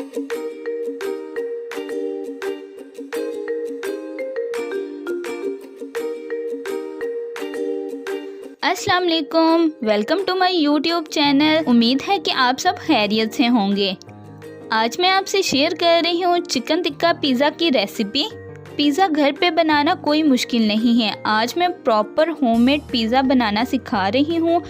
अस्सलाम वालेकुम, welcome to my YouTube channel. उम्मीद है कि आप सब खैरियत से होंगे। आज मैं आपसे शेयर कर रही हूँ चिकन टिक्का पिज़्ज़ा की रेसिपी। पिज़्ज़ा घर पे बनाना कोई मुश्किल नहीं है। आज मैं प्रॉपर होममेड पिज़्ज़ा बनाना सिखा रही हूँ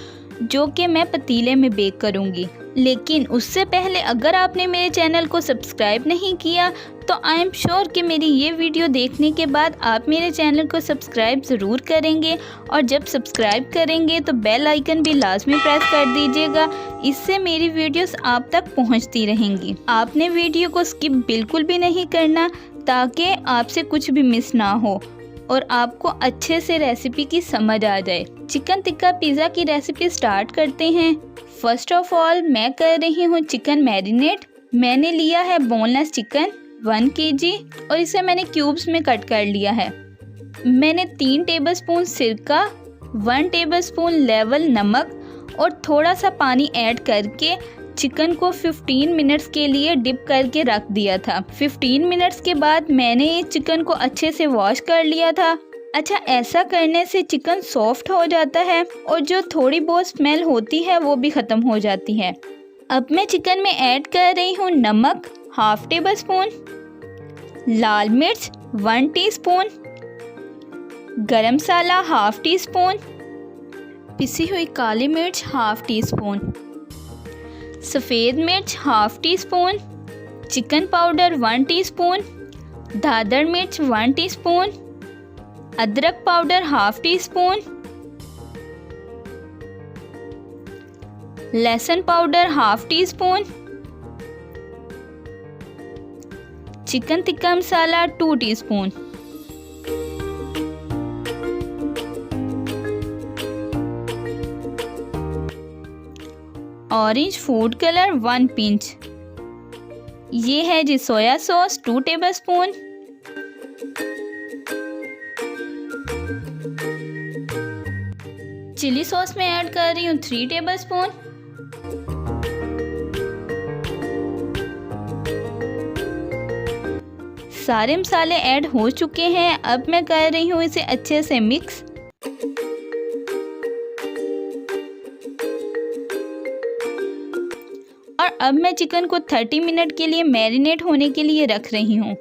जो कि मैं पतीले में बेक करूँगी। लेकिन उससे पहले अगर आपने मेरे चैनल को सब्सक्राइब नहीं किया तो आई एम श्योर कि मेरी ये वीडियो देखने के बाद आप मेरे चैनल को सब्सक्राइब ज़रूर करेंगे, और जब सब्सक्राइब करेंगे तो बेल आइकन भी लाजमी प्रेस कर दीजिएगा। इससे मेरी वीडियोस आप तक पहुंचती रहेंगी। आपने वीडियो को स्किप बिल्कुल भी नहीं करना ताकि आपसे कुछ भी मिस ना हो और आपको अच्छे से रेसिपी की समझ आ जाए। चिकन टिक्का पिज़्ज़ा की रेसिपी स्टार्ट करते हैं। फर्स्ट ऑफ ऑल मैं कर रही हूँ चिकन मैरिनेट। मैंने लिया है बोनलेस चिकन 1 kg और इसे मैंने क्यूब्स में कट कर लिया है। मैंने 3 टेबलस्पून सिरका, 1 टेबलस्पून लेवल नमक और थोड़ा सा पानी ऐड करके चिकन को 15 मिनट्स के लिए डिप करके रख दिया था। 15 मिनट्स के बाद मैंने ये चिकन को अच्छे से वॉश कर लिया था। अच्छा, ऐसा करने से चिकन सॉफ्ट हो जाता है और जो थोड़ी बहुत स्मेल होती है वो भी ख़त्म हो जाती है। अब मैं चिकन में ऐड कर रही हूँ नमक 1/2 टेबलस्पून, लाल मिर्च 1 टीस्पून, गरम मसाला 1/2 टीस्पून, पिसी हुई काली मिर्च 1/2 टीस्पून, सफ़ेद मिर्च 1/2 टीस्पून, चिकन पाउडर 1 टीस्पून, दादड़ मिर्च 1 टीस्पून, अदरक पाउडर 1/2 टीस्पून, लहसुन पाउडर 1/2 teaspoon, chicken tikka masala 2 teaspoon, orange food colour 1 pinch, ये है जी soya sauce 2 tablespoon, chilli sauce में ऐड कर रही हूँ 3 टेबलस्पून, सारे मसाले ऐड हो चुके हैं। अब मैं कर रही हूँ इसे अच्छे से मिक्स। और अब मैं चिकन को 30 मिनट के लिए मैरिनेट होने के लिए रख रही हूँ।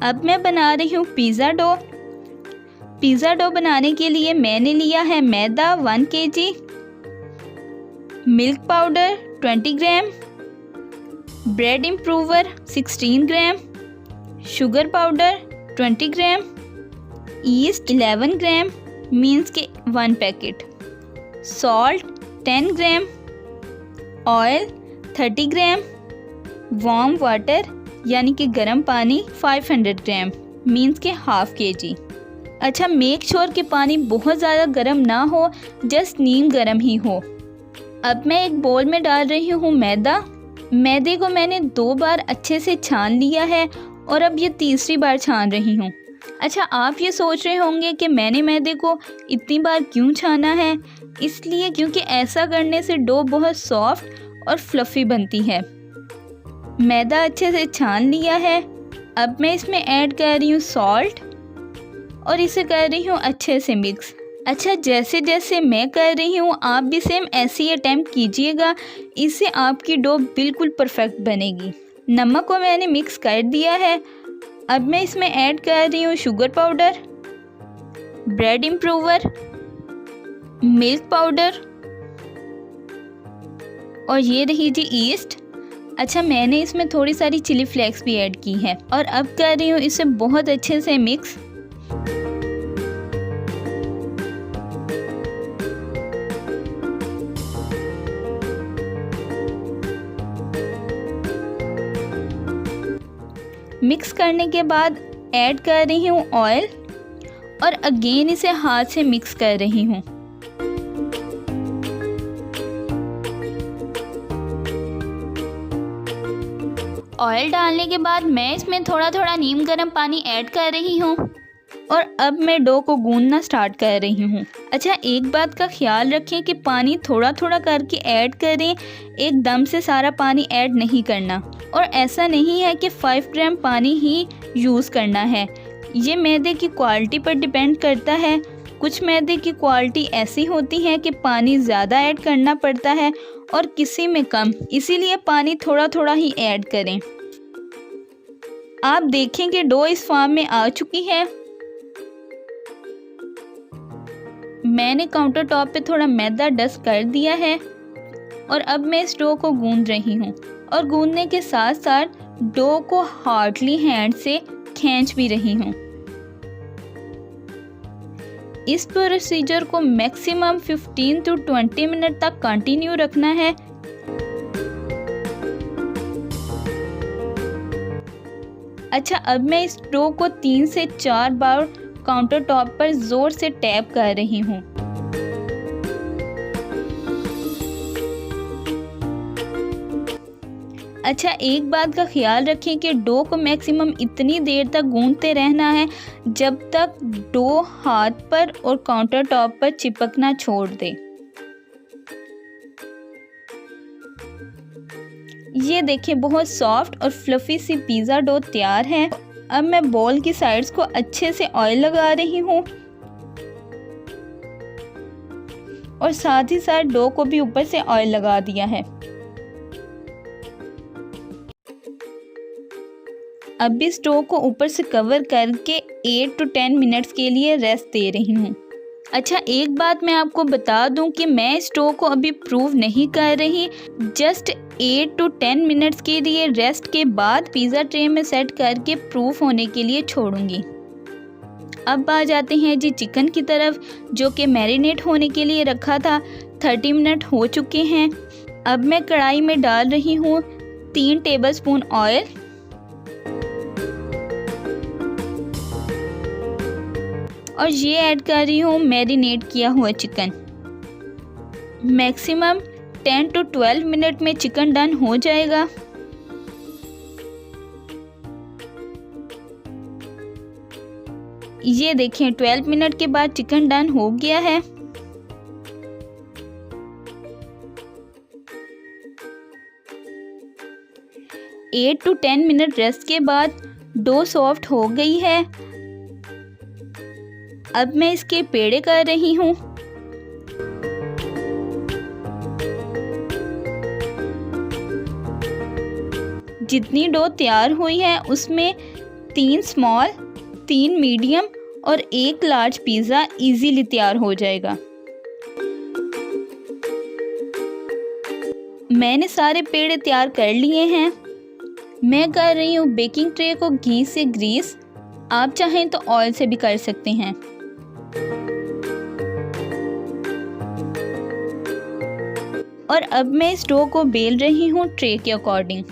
अब मैं बना रही हूँ पिज़्ज़ा डो। पिज़्ज़ा डो बनाने के लिए मैंने लिया है मैदा 1 kg, मिल्क पाउडर 20 ग्राम, ब्रेड इम्प्रूवर 16 ग्राम, शुगर पाउडर 20 ग्राम, ईस्ट 11 ग्राम मीन्स के 1 पैकेट, सॉल्ट 10 ग्राम, ऑयल 30 ग्राम, वार्म वाटर यानी कि गर्म पानी 500 ग्राम मीन्स के 1/2 kg। अच्छा, मेक श्योर कि पानी बहुत ज़्यादा गर्म ना हो, जस्ट नीम गर्म ही हो। अब मैं एक बोल में डाल रही हूँ मैदा। मैदे को मैंने 2 बार अच्छे से छान लिया है और अब ये तीसरी बार छान रही हूँ। अच्छा, आप ये सोच रहे होंगे कि मैंने मैदे को इतनी बार क्यों छाना है। इसलिए क्योंकि ऐसा करने से डो बहुत सॉफ्ट और फ्लफ़ी बनती है। मैदा अच्छे से छान लिया है। अब मैं इसमें ऐड कर रही हूँ सॉल्ट और इसे कर रही हूँ अच्छे से मिक्स। अच्छा, जैसे जैसे मैं कर रही हूँ आप भी सेम ऐसे ही अटैम्प्ट कीजिएगा, इससे आपकी डो बिल्कुल परफेक्ट बनेगी। नमक को मैंने मिक्स कर दिया है। अब मैं इसमें ऐड कर रही हूँ sugar powder, bread improver, milk powder और ये रही जी ईस्ट। अच्छा, मैंने इसमें थोड़ी सारी चिली फ्लेक्स भी ऐड की है और अब कर रही हूँ इसे बहुत अच्छे से मिक्स। मिक्स करने के बाद ऐड कर रही हूँ ऑयल और अगेन इसे हाथ से मिक्स कर रही हूँ। ऑयल डालने के बाद मैं इसमें थोड़ा थोड़ा नीम गर्म पानी ऐड कर रही हूँ और अब मैं डो को गूंदना स्टार्ट कर रही हूँ। अच्छा, एक बात का ख्याल रखें कि पानी थोड़ा थोड़ा करके ऐड करें, एकदम से सारा पानी ऐड नहीं करना। और ऐसा नहीं है कि 5 ग्राम पानी ही यूज़ करना है, ये मैदे की क्वालिटी पर डिपेंड करता है। कुछ मैदे की क्वालिटी ऐसी होती है कि पानी ज़्यादा ऐड करना पड़ता है और किसी में कम, इसीलिए पानी थोड़ा थोड़ा ही ऐड करें। आप देखें कि डो इस फॉर्म में आ चुकी है। मैंने काउंटर टॉप पे थोड़ा मैदा डस्ट कर दिया है और अब मैं इस डो को गूंद रही हूँ और गूंदने के साथ साथ डो को हार्डली हैंड से खींच भी रही हूँ। इस प्रोसीजर को मैक्सिमम 15 to 20 मिनट तक कंटिन्यू रखना है। अच्छा, अब मैं इस डो को 3 से 4 बार काउंटर टॉप पर ज़ोर से टैप कर रही हूँ। अच्छा, एक बात का ख्याल रखें कि डो को मैक्सिमम इतनी देर तक गूंदते रहना है जब तक डो हाथ पर और काउंटर टॉप पर चिपकना छोड़ दे। ये देखें, बहुत सॉफ्ट और फ्लफी सी पिज़्ज़ा डो तैयार है। अब मैं बॉल की साइड्स को अच्छे से ऑयल लगा रही हूँ और साथ ही साथ डो को भी ऊपर से ऑयल लगा दिया है। अब इस डो को ऊपर से कवर करके 8 to 10 मिनट्स के लिए रेस्ट दे रही हूँ। अच्छा, एक बात मैं आपको बता दूं कि मैं इस डो को अभी प्रूव नहीं कर रही, जस्ट 8 to 10 मिनट्स के लिए रेस्ट के बाद पिज़्ज़ा ट्रे में सेट करके प्रूफ होने के लिए छोड़ूंगी। अब आ जाते हैं जी चिकन की तरफ, जो कि मैरिनेट होने के लिए रखा था। 30 मिनट हो चुके हैं। अब मैं कढ़ाई में डाल रही हूँ 3 टेबलस्पून ऑयल और ये ऐड कर रही हूँ मैरिनेट किया हुआ चिकन। मैक्सिमम 10 to 12 मिनट में चिकन डन हो जाएगा। ये देखें, 12 मिनट के बाद चिकन डन हो गया है। एट to 10 मिनट रेस्ट के बाद डो सॉफ्ट हो गई है। अब मैं इसके पेड़े कर रही हूँ। जितनी डो तैयार हुई है उसमें 3 स्मॉल, 3 मीडियम और 1 लार्ज पिज़्ज़ा इजीली तैयार हो जाएगा। मैंने सारे पेड़े तैयार कर लिए हैं। मैं कर रही हूँ बेकिंग ट्रे को घी से ग्रीस, आप चाहें तो ऑयल से भी कर सकते हैं। और अब मैं इस डो को बेल रही हूँ ट्रे के अकॉर्डिंग।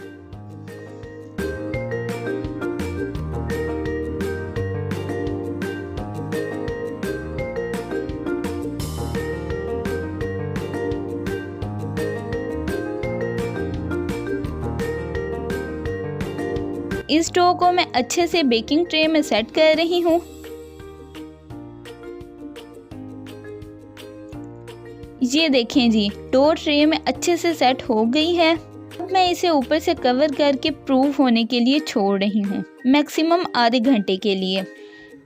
इस डो को मैं अच्छे से बेकिंग ट्रे में सेट कर रही हूँ। ये देखें जी, डो ट्रे में अच्छे से सेट हो गई है। अब मैं इसे ऊपर से कवर करके प्रूफ होने के लिए छोड़ रही हूँ, मैक्सिमम आधे घंटे के लिए।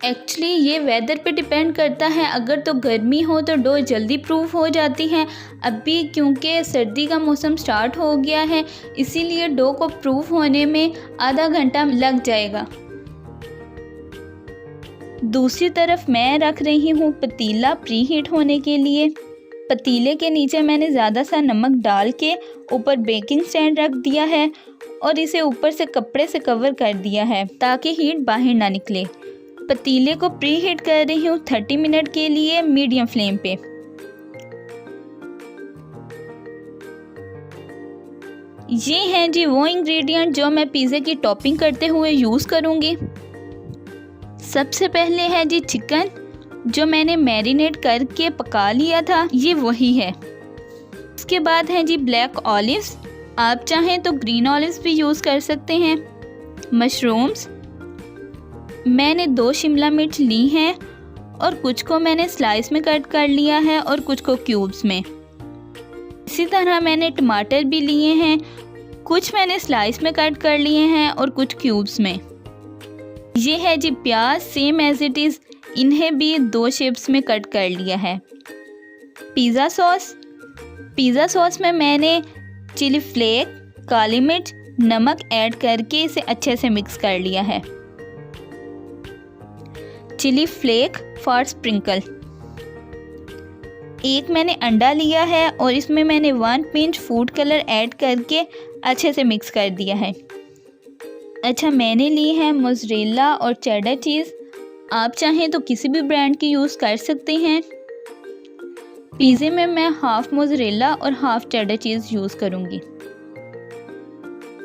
एक्चुअली ये वेदर पे डिपेंड करता है, अगर तो गर्मी हो तो डो जल्दी प्रूफ हो जाती है। अभी क्योंकि सर्दी का मौसम स्टार्ट हो गया है, इसीलिए डो को प्रूफ होने में आधा घंटा लग जाएगा। दूसरी तरफ मैं रख रही हूँ पतीला प्री हीट होने के लिए। पतीले के नीचे मैंने ज़्यादा सा नमक डाल के ऊपर बेकिंग स्टैंड रख दिया है और इसे ऊपर से कपड़े से कवर कर दिया है ताकि हीट बाहर ना निकले। पतीले को प्री हीट कर रही हूँ 30 मिनट के लिए मीडियम फ्लेम पे। ये हैं जी वो इंग्रेडिएंट जो मैं पिज़्ज़ा की टॉपिंग करते हुए यूज़ करूँगी। सबसे पहले है जी चिकन, जो मैंने मैरिनेट करके पका लिया था, ये वही है। उसके बाद है जी ब्लैक ऑलिव्स, आप चाहें तो ग्रीन ऑलिव्स भी यूज़ कर सकते हैं। मशरूम्स, मैंने 2 शिमला मिर्च ली हैं और कुछ को मैंने स्लाइस में कट कर लिया है और कुछ को क्यूब्स में। इसी तरह मैंने टमाटर भी लिए हैं, कुछ मैंने स्लाइस में कट कर लिए हैं और कुछ क्यूब्स में। ये है जी प्याज, सेम एज इट इज़, इन्हें भी 2 शेप्स में कट कर लिया है। पिज़्ज़ा सॉस में मैंने चिली फ्लेक, काली मिर्च, नमक ऐड करके इसे अच्छे से मिक्स कर लिया है। Chilli flake for sprinkle. एक मैंने अंडा लिया है और इसमें मैंने 1 पिंच फूड कलर ऐड करके अच्छे से मिक्स कर दिया है। अच्छा, मैंने ली है मोज़रेला और चेडर चीज़। आप चाहें तो किसी भी ब्रांड की यूज़ कर सकते हैं। पिज़्ज़े में मैं हाफ मोज़रेला और हाफ चेडर चीज़ यूज़ करूँगी।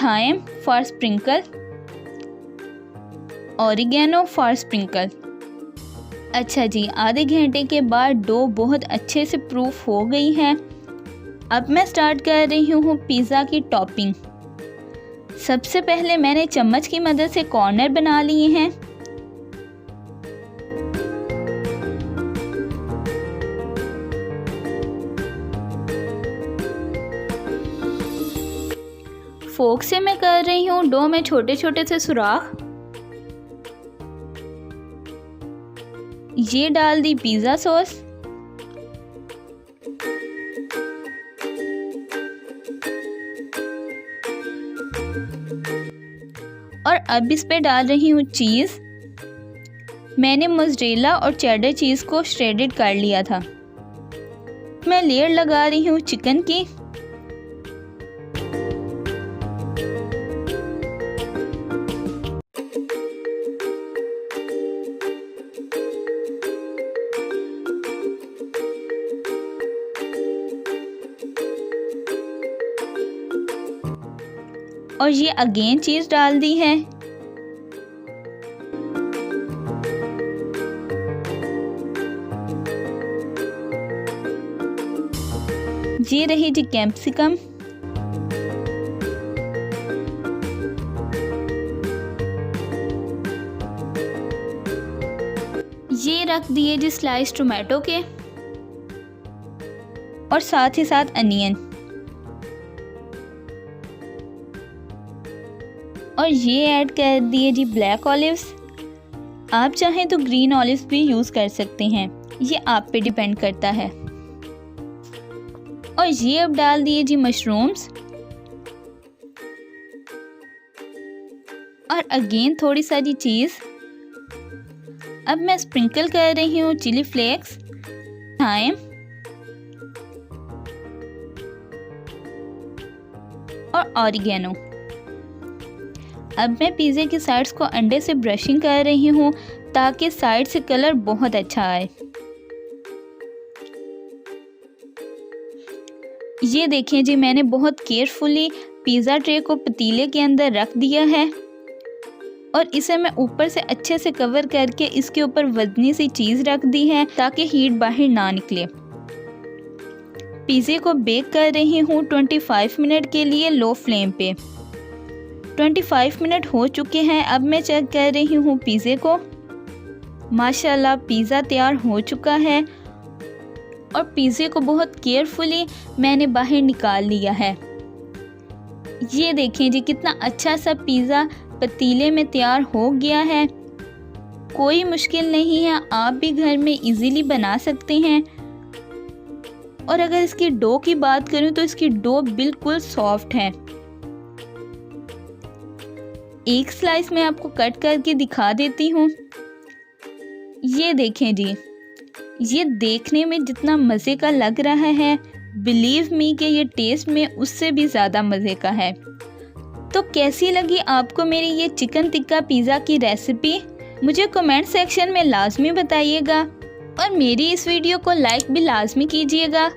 Thyme for sprinkle, oregano for sprinkle. अच्छा जी, आधे घंटे के बाद डो बहुत अच्छे से प्रूफ हो गई है। अब मैं स्टार्ट कर रही हूँ पिज़्ज़ा की टॉपिंग। सबसे पहले मैंने चम्मच की मदद से कॉर्नर बना लिए हैं। फोक से मैं कर रही हूँ डो में छोटे छोटे से सुराख। ये डाल दी पिज़्ज़ा सॉस। और अब इस पे डाल रही हूँ चीज़। मैंने मोज़रेला और चेडर चीज़ को श्रेडेड कर लिया था। मैं लेयर लगा रही हूँ चिकन की। और ये अगेन चीज़ डाल दी है। ये रही जी कैप्सिकम। ये रख दिए जी स्लाइस टोमेटो के और साथ ही साथ अनियन। और ये ऐड कर दिए जी ब्लैक ऑलिव्स। आप चाहें तो ग्रीन ऑलिव्स भी यूज़ कर सकते हैं, ये आप पे डिपेंड करता है। और ये अब डाल दिए जी मशरूम्स। और अगेन थोड़ी सारी चीज़। अब मैं स्प्रिंकल कर रही हूँ चिली फ्लेक्स, थाइम और ऑरिगेनो। अब मैं पिज़्ज़े की साइड्स को अंडे से ब्रशिंग कर रही हूँ ताकि साइड से कलर बहुत अच्छा आए। ये देखें जी, मैंने बहुत केयरफुली पिज़्ज़ा ट्रे को पतीले के अंदर रख दिया है और इसे मैं ऊपर से अच्छे से कवर करके इसके ऊपर वजनी सी चीज़ रख दी है ताकि हीट बाहर ना निकले। पिज़्ज़े को बेक कर रही हूँ 25 मिनट के लिए लो फ्लेम पे। 25 मिनट हो चुके हैं। अब मैं चेक कर रही हूँ पिज़्ज़े को। माशाल्लाह पिज़्ज़ा तैयार हो चुका है और पिज़्ज़े को बहुत केयरफुली मैंने बाहर निकाल लिया है। ये देखें जी, कितना अच्छा सा पिज़्ज़ा पतीले में तैयार हो गया है। कोई मुश्किल नहीं है, आप भी घर में इजीली बना सकते हैं। और अगर इसकी डो की बात करूँ तो इसकी डो बिल्कुल सॉफ्ट है। एक स्लाइस में आपको कट करके दिखा देती हूँ। ये देखें जी, ये देखने में जितना मज़े का लग रहा है, बिलीव मी कि ये टेस्ट में उससे भी ज़्यादा मज़े का है। तो कैसी लगी आपको मेरी ये चिकन टिक्का पिज़्ज़ा की रेसिपी? मुझे कमेंट सेक्शन में लाजमी बताइएगा और मेरी इस वीडियो को लाइक भी लाजमी कीजिएगा।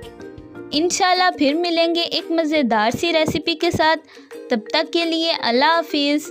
इंशाल्लाह फिर मिलेंगे एक मज़ेदार सी रेसिपी के साथ। तब तक के लिए अल्लाह हाफिज़।